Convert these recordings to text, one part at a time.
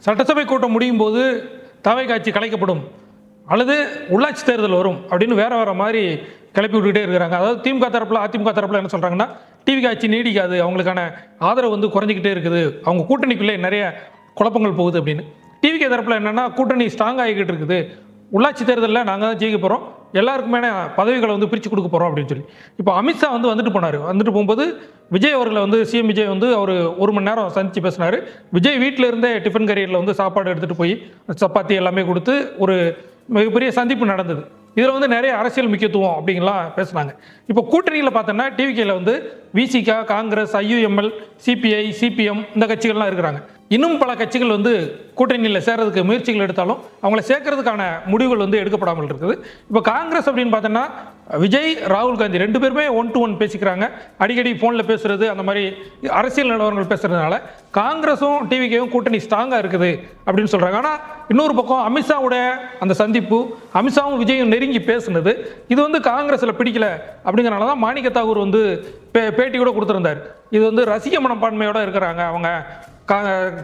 சட்டசபை கூட்டம் முடியும் போது தவை காட்சி கலைக்கப்படும் அல்லது உள்ளாட்சி தேர்தல் வரும் அப்படின்னு வேற மாதிரி கிளப்பி விட்டுக்கிட்டே இருக்கிறாங்க. அதாவது திமுக தரப்பில் அதிமுக தரப்பில் என்ன சொல்கிறாங்கன்னா, டிவி காட்சி நீடிக்காது, அவங்களுக்கான ஆதரவு வந்து குறைஞ்சிக்கிட்டே இருக்குது, அவங்க கூட்டணிக்குள்ளே நிறைய குழப்பங்கள் போகுது அப்படின்னு. டிவிகே தரப்பில் என்னென்னா, கூட்டணி ஸ்ட்ராங் ஆகிக்கிட்டு இருக்குது, உள்ளாட்சி தேர்தலில் நாங்கள் தான் ஜெயிக்க போகிறோம், எல்லாருக்குமே பதவிகளை வந்து பிரித்து கொடுக்க போகிறோம் அப்படின்னு சொல்லி. இப்போ அமித்ஷா வந்து வந்துட்டு போகும்போது விஜய் அவர்களை வந்து சிஎம் விஜய் வந்து அவர் 1 மணி நேரம் சந்தித்து பேசினார். விஜய் வீட்டில் இருந்தே டிஃபன் கரியரில் வந்து சாப்பாடு எடுத்துகிட்டு போய் சப்பாத்தி எல்லாமே கொடுத்து ஒரு மிகப்பெரிய சந்திப்பு நடந்தது. இதில் வந்து நிறைய அரசியல் முக்கியத்துவம் அப்படிங்கலாம் பேசுனாங்க. இப்போ கூட்டணியில் பார்த்தோன்னா டிவிகேல வந்து Visika, Congress, IUML, CBI, CPM இந்த கட்சிகள்லாம் இருக்கிறாங்க. இன்னும் பல கட்சிகள் வந்து கூட்டணியில் சேர்றதுக்கு முயற்சிகள் எடுத்தாலும் அவங்கள சேர்க்கறதுக்கான முடிவுகள் வந்து எடுக்கப்படாமல் இருக்குது. இப்போ காங்கிரஸ் அப்படின்னு பார்த்தோன்னா விஜய், ராகுல் காந்தி 2 பேருமே 1-to-1 பேசிக்கிறாங்க. அடிக்கடி ஃபோனில் பேசுறது, அந்த மாதிரி அரசியல் நிலவரங்கள் பேசுறதுனால காங்கிரஸும் டிவிகேவும் கூட்டணி ஸ்ட்ராங்காக இருக்குது அப்படின்னு சொல்கிறாங்க. ஆனால் இன்னொரு பக்கம் அமித்ஷாவோட அந்த சந்திப்பு, அமித்ஷாவும் விஜயும் நெருங்கி பேசுனது, இது வந்து காங்கிரஸில் பிடிக்கல அப்படிங்கிறனால தான் மாணிக்க தாகூர் வந்து பேட்டி கூட கொடுத்துருந்தார். இது வந்து ரசிக மனப்பான்மையோடு இருக்கிறாங்க அவங்க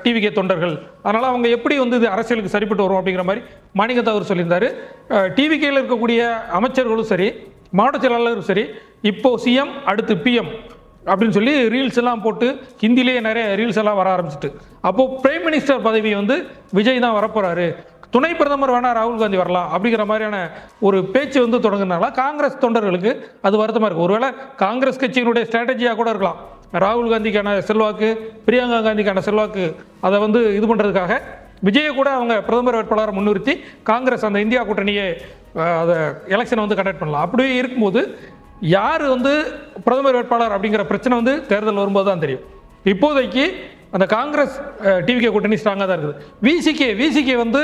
டிவிகே தொண்டர்கள், அதனால் அவங்க எப்படி வந்து இது அரசியலுக்கு சரிப்பட்டு வரும் அப்படிங்கிற மாதிரி மாணிக்க தாகூர் சொல்லியிருந்தார். டிவிகேயில் இருக்கக்கூடிய அமைச்சர்களும் சரி, மாவட்ட செயலாளரும் சரி, இப்போ சிஎம் அடுத்து பிஎம் அப்படின்னு சொல்லி ரீல்ஸ் எல்லாம் போட்டு ஹிந்திலேயே நிறைய ரீல்ஸ் எல்லாம் வர ஆரம்பிச்சிட்டு, அப்போது பிரைம் மினிஸ்டர் பதவி வந்து விஜய் தான் வரப்போகிறாரு, துணை பிரதமர் வேணா ராகுல் காந்தி வரலாம் அப்படிங்கிற மாதிரியான ஒரு பேச்சு வந்து தொடங்குனால காங்கிரஸ் தொண்டர்களுக்கு அது வருத்தமாக இருக்குது. ஒருவேளை காங்கிரஸ் கட்சியினுடைய ஸ்ட்ராட்டஜியாக கூட இருக்கலாம், ராகுல் காந்திக்கான செல்வாக்கு, பிரியங்கா காந்திக்கான செல்வாக்கு, அதை வந்து இது பண்ணுறதுக்காக விஜயை கூட அவங்க பிரதமர் வேட்பாளரை முன்னிறுத்தி காங்கிரஸ் அந்த இந்தியா கூட்டணியை அதை எலெக்ஷனை வந்து கண்டக்ட் பண்ணலாம். அப்படியே இருக்கும்போது யார் வந்து பிரதமர் வேட்பாளர் அப்படிங்கிற பிரச்சனை வந்து தேர்தல் வரும்போது தான் தெரியும். இப்போதைக்கு அந்த காங்கிரஸ் டிவிகே கூட்டணி ஸ்ட்ராங்காக தான் இருக்குது. விசிகே வந்து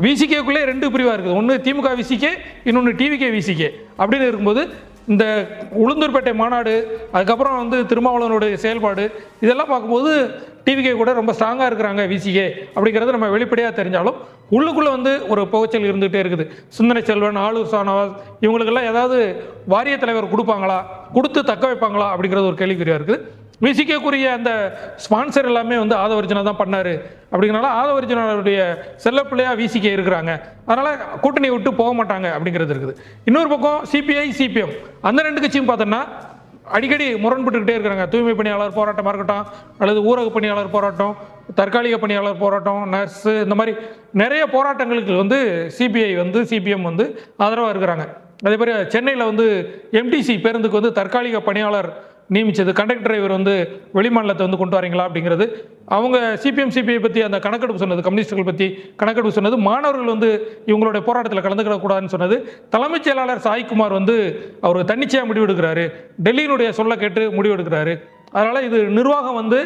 விசிகேக்குள்ளே 2 பிரிவாக இருக்குது. ஒன்று திமுக விசிகே, இன்னொன்று டிவிகே விசிகே அப்படின்னு இருக்கும்போது இந்த உளுந்தூர்பேட்டை மாநாடு, அதுக்கப்புறம் வந்து திருமாவளவனுடைய செயல்பாடு, இதெல்லாம் பார்க்கும்போது டிவிகே கூட ரொம்ப ஸ்ட்ராங்காக இருக்கிறாங்க விசிகே அப்படிங்கிறது நம்ம வெளிப்படையாக தெரிஞ்சாலும் உள்ளுக்குள்ளே வந்து ஒரு புகைச்சல் இருந்துகிட்டே இருக்குது. சிந்தனை செல்வன், ஆளூர் சானவாஸ் இவங்களுக்கெல்லாம் ஏதாவது வாரிய தலைவர் கொடுப்பாங்களா, கொடுத்து தக்க வைப்பாங்களா அப்படிங்கிறது ஒரு கேள்விக்குறியாக இருக்குது. விசிகேக்குரிய அந்த ஸ்பான்சர் எல்லாமே வந்து ஆதவர்ஜனா தான் பண்ணார் அப்படிங்கிறனால ஆதவர்ஜனாவுடைய செல்லப்பிள்ளையாக விசிகே இருக்கிறாங்க, அதனால் கூட்டணியை விட்டு போக மாட்டாங்க அப்படிங்கிறது இருக்குது. இன்னொரு பக்கம் சிபிஐ, சிபிஎம் அந்த 2 கட்சியும் பார்த்தோன்னா அடிக்கடி முரண்பட்டுக்கிட்டே இருக்கிறாங்க. தூய்மை பணியாளர் போராட்டமாக இருக்கட்டும், அல்லது ஊரக பணியாளர் போராட்டம், தற்காலிக பணியாளர் போராட்டம், நர்ஸு, இந்த மாதிரி நிறைய போராட்டங்களுக்கு வந்து சிபிஐ வந்து சிபிஎம் வந்து ஆதரவாக இருக்கிறாங்க. அதே மாதிரி சென்னையில் வந்து எம்டிசி பேருந்துக்கு வந்து தற்காலிக பணியாளர் நியமித்தது, கண்டக்டர் டிரைவர் வந்து வெளிமாநிலத்தை வந்து கொண்டு வரீங்களா அப்படிங்கிறது, அவங்க சிபிஎம் சிபிஐ பற்றி அந்த கணக்கெடுப்பு சொன்னது, கம்யூனிஸ்டுகள் பற்றி கணக்கெடுப்பு சொன்னது, மாணவர்கள் வந்து இவங்களுடைய போராட்டத்தில் கலந்துக்கிடக்கூடாதுன்னு சொன்னது, தலைமைச் செயலாளர் சாய்குமார் வந்து அவர் தன்னிச்சையாக முடிவெடுக்கிறாரு, டெல்லியினுடைய சொல்ல கேட்டு முடிவெடுக்கிறாரு, அதனால் இது நிர்வாகம் வந்து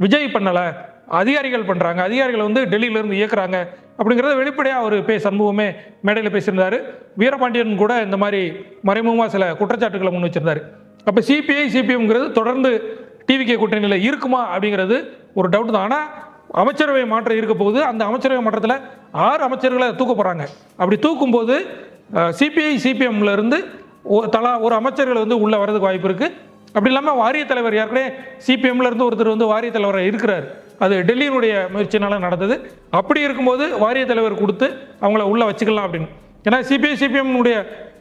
விஜய் பண்ணலை, அதிகாரிகள் பண்ணுறாங்க, அதிகாரிகள் வந்து டெல்லியிலேருந்து இயக்குறாங்க அப்படிங்கிறத வெளிப்படையாக அவர் சண்முகமே மேடையில் பேசியிருந்தார். வீரபாண்டியன் கூட இந்த மாதிரி மறைமுகமாக சில குற்றச்சாட்டுகளை முன் வச்சிருந்தார். அப்போ சிபிஐ, சிபிஎம்ங்கிறது தொடர்ந்து டிவிகே கூட்டணியில் இருக்குமா அப்படிங்கிறது ஒரு டவுட் தான். ஆனால் அமைச்சரவை மாற்றம் இருக்க போகுது. அந்த அமைச்சரவை மாற்றத்தில் 6 அமைச்சர்களை தூக்க போகிறாங்க. அப்படி தூக்கும்போது சிபிஐ, சிபிஎம்ல இருந்து தலா ஒரு அமைச்சர்கள் வந்து உள்ளே வரதுக்கு வாய்ப்பு இருக்குது. அப்படி இல்லாமல் வாரிய தலைவர் ஏற்கனவே சிபிஎம்ல இருந்து ஒருத்தர் வந்து வாரிய தலைவராக இருக்கிறார், அது டெல்லியினுடைய முயற்சினால நடந்தது. அப்படி இருக்கும்போது வாரிய தலைவர் கொடுத்து அவங்கள உள்ளே வச்சுக்கலாம் அப்படின்னு. ஏன்னா சிபிஐ, சிபிஎம்னுடைய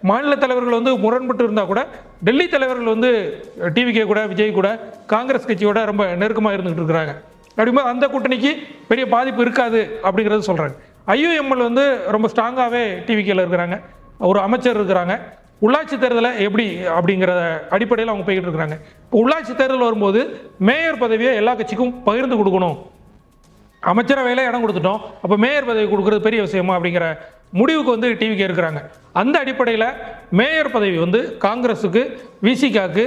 மாநில தலைவர்கள் வந்து முரண்பட்டு இருந்தால் கூட டெல்லி தலைவர்கள் வந்து டிவிகே கூட, விஜய் கூட, காங்கிரஸ் கட்சியோட ரொம்ப நெருக்கமாக இருந்துகிட்டு இருக்கிறாங்க. அப்படிங்கும்போது அந்த கூட்டணிக்கு பெரிய பாதிப்பு இருக்காது அப்படிங்கிறது சொல்கிறாங்க. ஐயுஎம்எல் வந்து ரொம்ப ஸ்ட்ராங்காகவே டிவிகேல இருக்கிறாங்க, ஒரு அமைச்சர் இருக்கிறாங்க. உள்ளாட்சி தேர்தலை எப்படி அப்படிங்கிற அடிப்படையில் அவங்க போய்கிட்டு இருக்கிறாங்க. இப்போ உள்ளாட்சி தேர்தல் வரும்போது மேயர் பதவியை எல்லா கட்சிக்கும் பகிர்ந்து கொடுக்கணும், அமைச்சரவையில் இடம் கொடுத்துட்டோம், அப்போ மேயர் பதவி கொடுக்குறது பெரிய விஷயமா அப்படிங்கிற முடிவுக்கு வந்து டிவிகே இருக்கிறாங்க. அந்த அடிப்படையில் மேயர் பதவி வந்து காங்கிரஸுக்கு, விசிகாவுக்கு,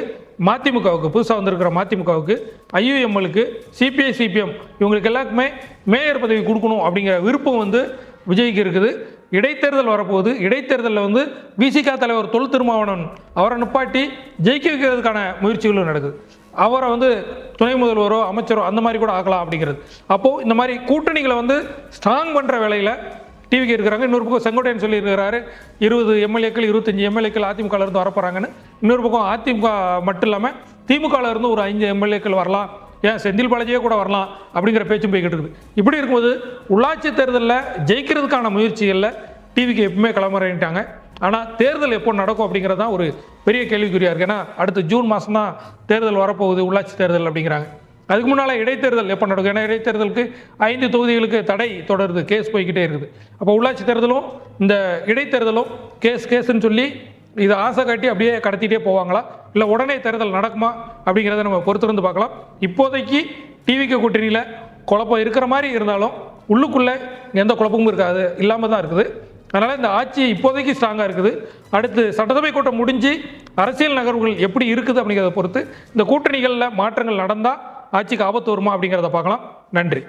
மதிமுகவுக்கு, புதுசாக வந்திருக்கிற மதிமுகவுக்கு, ஐயுஎம்எலுக்கு, சிபிஐ, சிபிஎம் இவங்களுக்கு எல்லாருக்குமே மேயர் பதவி கொடுக்கணும் அப்படிங்கிற விருப்பம் வந்து விஜய்க்கு இருக்குது. இடைத்தேர்தல் வரப்போகுது. இடைத்தேர்தலில் வந்து விசிகா தலைவர் தொல் திருமாவளவன் அவரை நிப்பாட்டி ஜெயிக்க வைக்கிறதுக்கான முயற்சிகளும் நடக்குது. அவரை வந்து துணை முதல்வரோ அமைச்சரோ அந்த மாதிரி கூட ஆக்கலாம் அப்படிங்கிறது. அப்போது இந்த மாதிரி கூட்டணிகளை வந்து ஸ்ட்ராங் பண்ணுற வேலையில் டிவிக்கு இருக்கிறாங்க. இன்னொரு பக்கம் செங்கோட்டையன் சொல்லியிருக்கிறாரு 20 எம்எல்ஏக்கள் 25 எம்எல்ஏக்கள் அதிமுகலேருந்து வரப்போகிறாங்கன்னு. இன்னொரு பக்கம் அதிமுக மட்டும் இல்லாமல் திமுகவில் இருந்து ஒரு 5 எம்எல்ஏக்கள் வரலாம் ஏன் செந்தில் பாலாஜியே கூட வரலாம் அப்படிங்கிற பேச்சும் போய்கிட்டு இருக்குது. இப்படி இருக்கும்போது உள்ளாட்சி தேர்தலில் ஜெயிக்கிறதுக்கான முயற்சிகளில் டிவிக்கு எப்பவுமே கிளம்புறேன்ட்டாங்க. ஆனால் தேர்தல் எப்போ நடக்கும் அப்படிங்கிறது தான் ஒரு பெரிய கேள்விக்குறியாக இருக்குது. ஏன்னா அடுத்து ஜூன் மாதம் தான் தேர்தல் வரப்போகுது, உள்ளாட்சி தேர்தல் அப்படிங்கிறாங்க. அதுக்கு முன்னால் இடைத்தேர்தல் எப்போ நடக்கும்? ஏன்னா இடைத்தேர்தலுக்கு 5 தொகுதிகளுக்கு தடை தொடருது, கேஸ் போய்கிட்டே இருக்குது. அப்போ உள்ளாட்சி தேர்தலும் இந்த இடைத்தேர்தலும் கேஸ்ன்னு சொல்லி இதை ஆசை காட்டி அப்படியே கடத்திட்டே போவாங்களா, இல்லை உடனே தேர்தல் நடக்குமா அப்படிங்கிறத நம்ம பொறுத்திருந்து பார்க்கலாம். இப்போதைக்கு டிவிக்கு கூட்டணியில் குழப்பம் இருக்கிற மாதிரி இருந்தாலும் உள்ளுக்குள்ளே எந்த குழப்பமும் இருக்காது, இல்லாமல் தான் இருக்குது. அதனால் இந்த ஆட்சி இப்போதைக்கு ஸ்ட்ராங்காக இருக்குது. அடுத்து சட்டசபை கூட்டம் முடிஞ்சு அரசியல் நகர்வுகள் எப்படி இருக்குது அப்படிங்கிறத பொறுத்து இந்த கூட்டணிகளில் மாற்றங்கள் நடந்தால் ஆட்சிக்கு ஆபத்து வருமா அப்படிங்கிறத பார்க்கலாம். நன்றி.